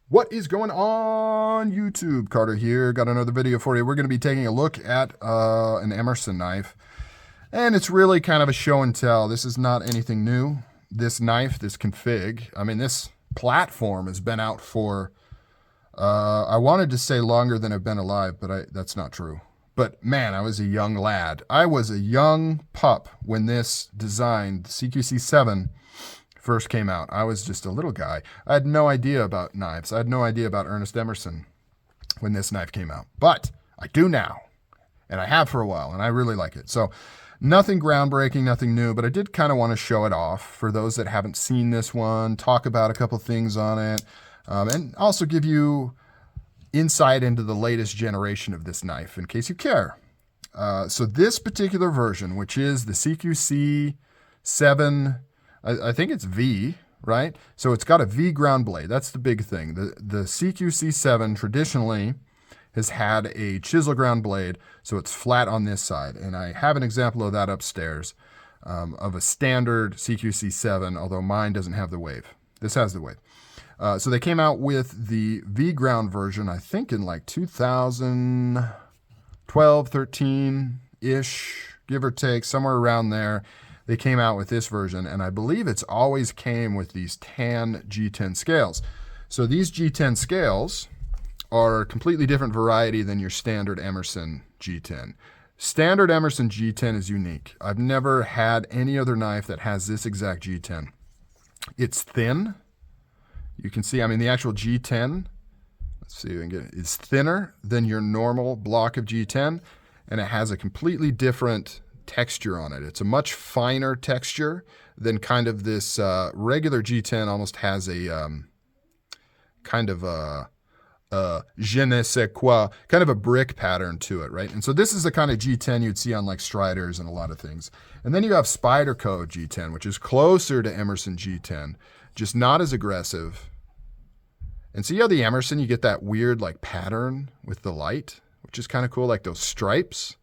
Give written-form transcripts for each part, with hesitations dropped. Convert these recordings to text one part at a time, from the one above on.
What is going on YouTube? Carter here. Got another video for you. We're going to be taking a look at an Emerson knife. And it's really kind of a show and tell. This is not anything new. This knife, this config, I mean, this platform has been out for, I wanted to say longer than I've been alive, but that's not true. But man, I was a young lad. I was a young pup when this design, the CQC-7, first came out. I was just a little guy. I had no idea about knives. I had no idea about Ernest Emerson when this knife came out. But I do now, and I have for a while, and I really like it. So nothing groundbreaking, nothing new, but I did kind of want to show it off for those that haven't seen this one, talk about a couple things on it, and also give you insight into the latest generation of this knife in case you care. So this particular version, which is the CQC-7, I think it's V, right? So it's got a V ground blade. That's the big thing. The CQC-7 traditionally has had a chisel ground blade, so it's flat on this side. And I have an example of that upstairs of a standard CQC-7, although mine doesn't have the wave. This has the wave. So they came out with the V ground version, I think in like 2012, 13-ish, give or take, somewhere around there. They came out with this version, and I believe it's always came with these tan G10 scales. So these G10 scales are a completely different variety than your standard Emerson G10. Standard Emerson G10 is unique. I've never had any other knife that has this exact G10. It's thin. You can see, I mean, the actual G10, let's see if we can get it, is thinner than your normal block of G10, and it has a completely different texture on it. It's a much finer texture than kind of this regular G10 almost has a kind of a je ne sais quoi, kind of a brick pattern to it, right? And so this is the kind of G10 you'd see on like Striders and a lot of things. And then you have Spyderco G10, which is closer to Emerson G10, just not as aggressive. And so you have the Emerson, you get that weird like pattern with the light, which is kind of cool, like those stripes.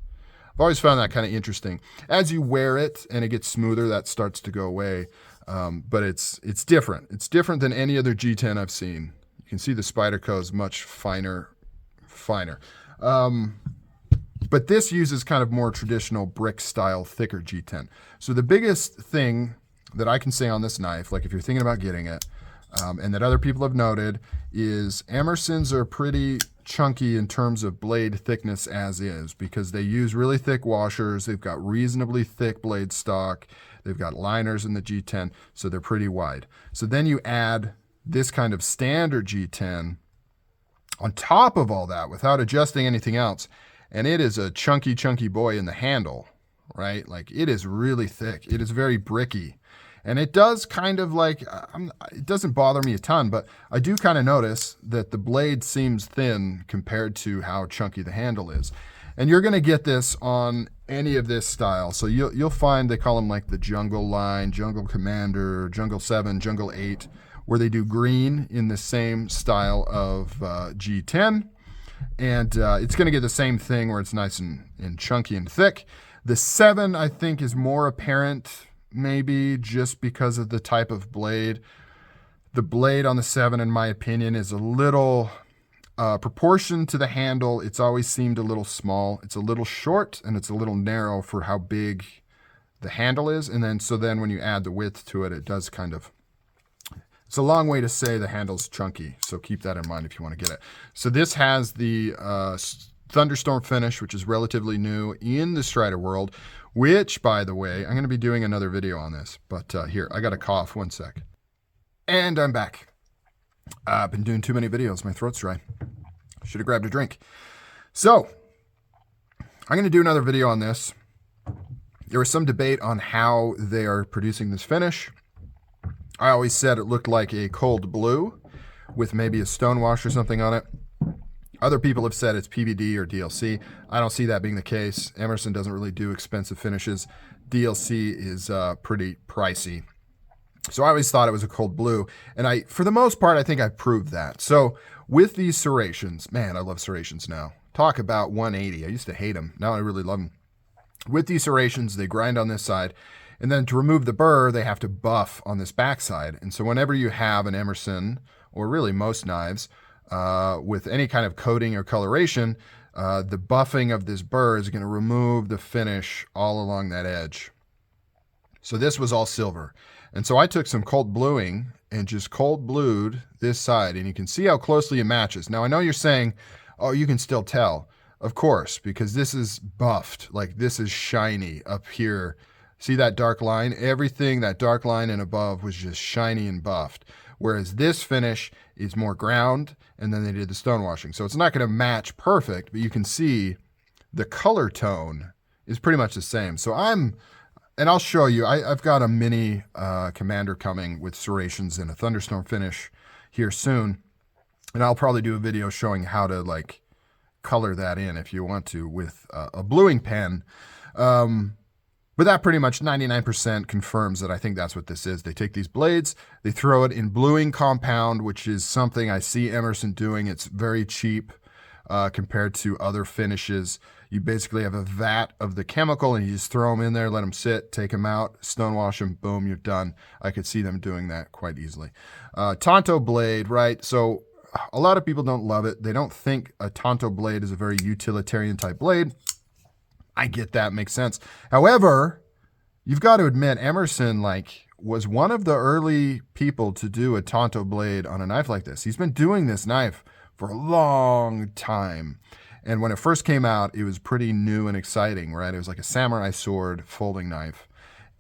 I've always found that kind of interesting. As you wear it and it gets smoother, that starts to go away. But it's different. It's different than any other G10 I've seen. You can see the Spyderco is much finer. But this uses kind of more traditional brick style, thicker G10. So the biggest thing that I can say on this knife, like if you're thinking about getting it, and that other people have noted, is Emersons are pretty chunky in terms of blade thickness as is, because they use really thick washers. They've got reasonably thick blade stock. They've got liners in the G10, so they're pretty wide. So then you add this kind of standard G10 on top of all that without adjusting anything else, and it is a chunky, chunky boy in the handle, right? Like it is really thick. It is very bricky. And it does kind of like, it doesn't bother me a ton, but I do kind of notice that the blade seems thin compared to how chunky the handle is. And you're going to get this on any of this style. So you'll find they call them like the Jungle line, Jungle Commander, Jungle 7, Jungle 8, where they do green in the same style of G10. And it's going to get the same thing where it's nice and chunky and thick. The 7, I think, is more apparent, maybe just because of the type of blade. The blade on the 7, in my opinion, is a little proportion to the handle. It's always seemed a little small. It's a little short and it's a little narrow for how big the handle is. And then when you add the width to it, it does kind of, it's a long way to say the handle's chunky. So keep that in mind if you want to get it. So this has the Thunderstorm finish, which is relatively new in the Strider world, which, by the way, I'm going to be doing another video on this. But here, I got a cough, one sec. And I'm back. I've been doing too many videos. My throat's dry. Should have grabbed a drink. So, I'm going to do another video on this. There was some debate on how they are producing this finish. I always said it looked like a cold blue with maybe a stonewash or something on it. Other people have said it's PVD or DLC. I don't see that being the case. Emerson doesn't really do expensive finishes. DLC is pretty pricey. So I always thought it was a cold blue. And for the most part, I think I proved that. So with these serrations, man, I love serrations now. Talk about 180. I used to hate them. Now I really love them. With these serrations, they grind on this side. And then to remove the burr, they have to buff on this back side. And so whenever you have an Emerson or really most knives, with any kind of coating or coloration, the buffing of this burr is going to remove the finish all along that edge. So this was all silver. And so I took some cold bluing and just cold blued this side, and you can see how closely it matches. Now I know you're saying, oh, you can still tell. Of course, because this is buffed, like this is shiny up here. See that dark line? Everything, that dark line and above was just shiny and buffed. Whereas this finish is more ground, and then they did the stonewashing. So it's not going to match perfect, but you can see the color tone is pretty much the same. So and I'll show you, I've got a mini Commander coming with serrations and a thunderstorm finish here soon. And I'll probably do a video showing how to like color that in if you want to with a bluing pen. But that pretty much 99% confirms that I think that's what this is. They take these blades, they throw it in bluing compound, which is something I see Emerson doing. It's very cheap compared to other finishes. You basically have a vat of the chemical and you just throw them in there, let them sit, take them out, stonewash them, boom, you're done. I could see them doing that quite easily. Tonto blade, right? So a lot of people don't love it. They don't think a Tonto blade is a very utilitarian type blade. I get that, makes sense. However, you've got to admit Emerson was one of the early people to do a Tonto blade on a knife like this. He's been doing this knife for a long time. And when it first came out, it was pretty new and exciting, right? It was like a samurai sword folding knife.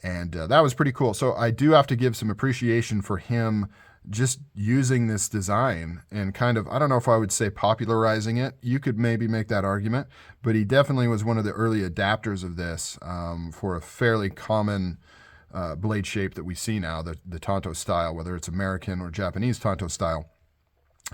And that was pretty cool. So I do have to give some appreciation for him just using this design and kind of, I don't know if I would say popularizing it. You could maybe make that argument, but he definitely was one of the early adapters of this for a fairly common blade shape that we see now, the Tonto style, whether it's American or Japanese Tonto style.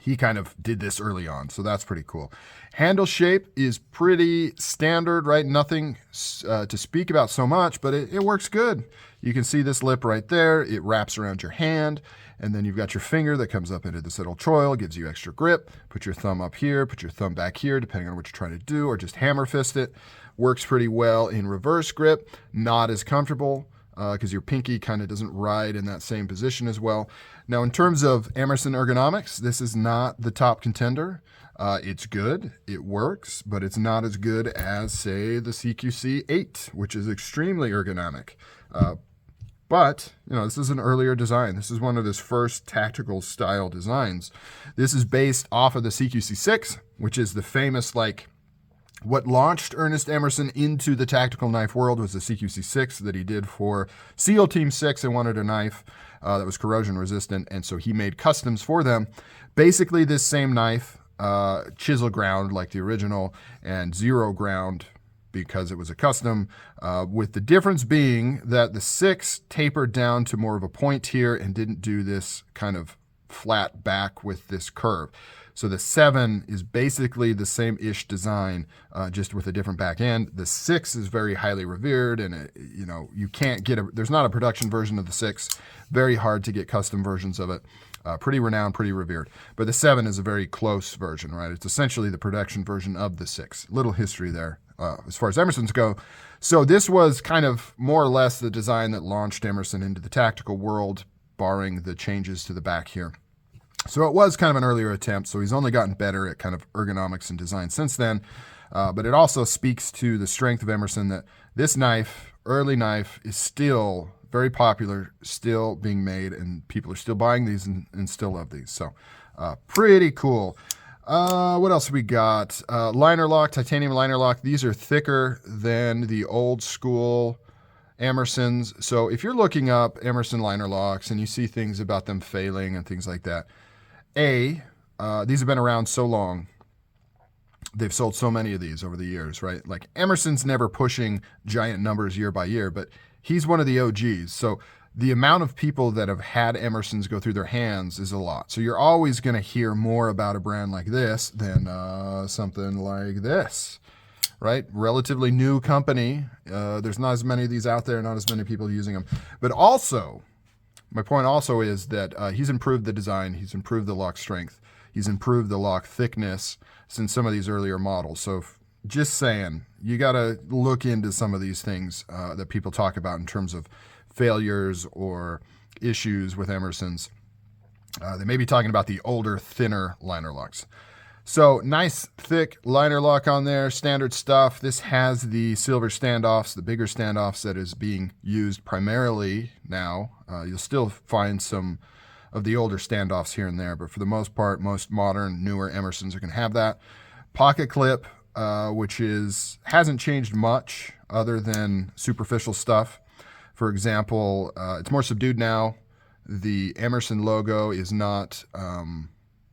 He kind of did this early on, so that's pretty cool. Handle shape is pretty standard, right? Nothing to speak about so much, but it works good. You can see this lip right there. It wraps around your hand, and then you've got your finger that comes up into this little choil, gives you extra grip. Put your thumb up here, put your thumb back here, depending on what you're trying to do, or just hammer fist it. Works pretty well in reverse grip, not as comfortable, because your pinky kind of doesn't ride in that same position as well. Now, in terms of Emerson ergonomics, this is not the top contender. It's good, it works, but it's not as good as, say, the CQC-7v, which is extremely ergonomic. But, this is an earlier design. This is one of his first tactical style designs. This is based off of the CQC-6, which is the famous, what launched Ernest Emerson into the tactical knife world was the CQC-6 that he did for SEAL Team 6. They wanted a knife that was corrosion resistant, and so he made customs for them. Basically, this same knife, chisel ground like the original, and zero ground because it was a custom, with the difference being that the 6 tapered down to more of a point here and didn't do this kind of flat back with this curve. So the 7 is basically the same-ish design, just with a different back end. The 6 is very highly revered, and you can't get there's not a production version of the 6. Very hard to get custom versions of it. Pretty renowned, pretty revered. But the 7 is a very close version, right? It's essentially the production version of the 6. Little history there as far as Emerson's go. So this was kind of more or less the design that launched Emerson into the tactical world, barring the changes to the back here. So it was kind of an earlier attempt, so he's only gotten better at kind of ergonomics and design since then. But it also speaks to the strength of Emerson that this knife, early knife, is still very popular, still being made, and people are still buying these and still love these. So pretty cool. What else we got? Liner lock, titanium liner lock. These are thicker than the old school Emersons. So if you're looking up Emerson liner locks and you see things about them failing and things like that, these have been around so long. They've sold so many of these over the years, right? Like Emerson's never pushing giant numbers year by year, but he's one of the OGs. So the amount of people that have had Emersons go through their hands is a lot. So you're always going to hear more about a brand like this than something like this, right? Relatively new company. There's not as many of these out there, not as many people using them. But also, my point also is that he's improved the design, he's improved the lock strength, he's improved the lock thickness since some of these earlier models. So just saying, you got to look into some of these things that people talk about in terms of failures or issues with Emersons. They may be talking about the older, thinner liner locks. So nice, thick liner lock on there, standard stuff. This has the silver standoffs, the bigger standoffs that is being used primarily now. You'll still find some of the older standoffs here and there, but for the most part, most modern, newer Emersons are going to have that. Pocket clip, which hasn't changed much other than superficial stuff. For example, it's more subdued now. The Emerson logo is not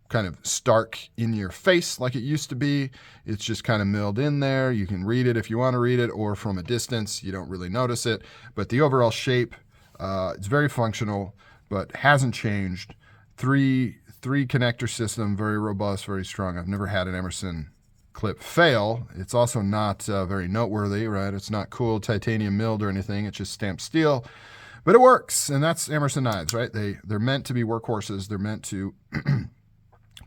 kind of stark in your face like it used to be. It's just kind of milled in there. You can read it if you want to read it, or from a distance, you don't really notice it. But the overall shape, it's very functional, but hasn't changed. Three connector system, very robust, very strong. I've never had an Emerson clip fail. It's also not very noteworthy, right? It's not cool titanium milled or anything. It's just stamped steel. But it works, and that's Emerson knives, right? They're meant to be workhorses. They're meant to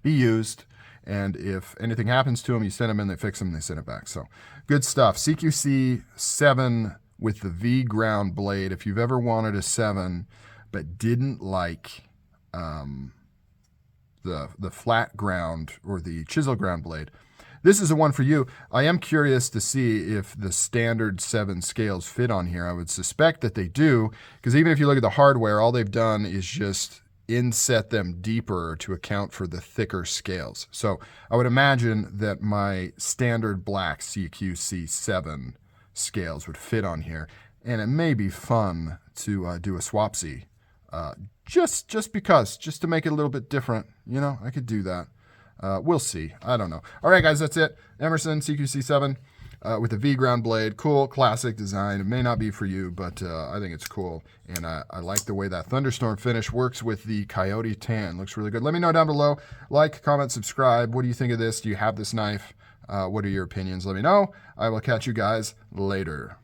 be used, and if anything happens to them, you send them in, they fix them, they send it back. So good stuff. CQC-7 with the V ground blade. If you've ever wanted a 7 but didn't like the flat ground or the chisel ground blade, this is the one for you. I am curious to see if the standard 7 scales fit on here. I would suspect that they do, because even if you look at the hardware, all they've done is just inset them deeper to account for the thicker scales. So I would imagine that my standard black CQC-7 scales would fit on here, and it may be fun to do a swapsy, just because, just to make it a little bit different. You know, I could do that. We'll see. I don't know. All right, guys, that's it. Emerson CQC-7 with the V ground blade. Cool, classic design. It may not be for you, but I think it's cool. And I like the way that thunderstorm finish works with the coyote tan. Looks really good. Let me know down below. Like, comment, subscribe. What do you think of this? Do you have this knife? What are your opinions? Let me know. I will catch you guys later.